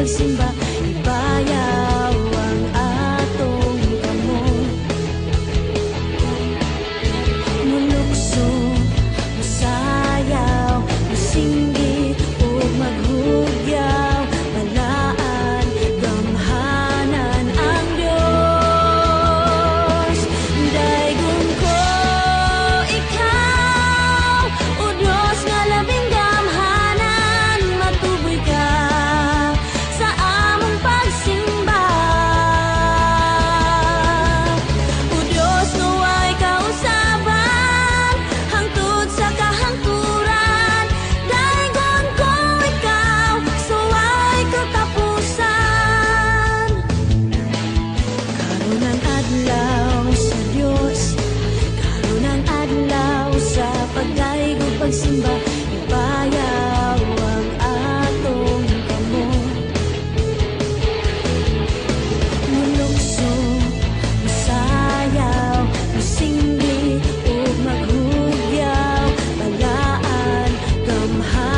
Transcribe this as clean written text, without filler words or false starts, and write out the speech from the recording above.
pagsimba, ibayaw ang atong kamot. Mulukso, masayaw, masinggit ug maghugyaw, balaan, gamhanan ang Dios. Daygon ko ikaw, o Dios nga labing gamhanan, matuboy ka sa among pagsimba. O Dios nga way kausaban, hangtod sa kahangturan. Daygon ko ikaw, sa way katapusan. Karon ang adlaw sa Dios, karon ang adlaw sa pagdaigog pagsimba, ibayaw ang atong kamot. Mulukso, masayaw, masinggit ug maghugyaw, balaan, gamhanan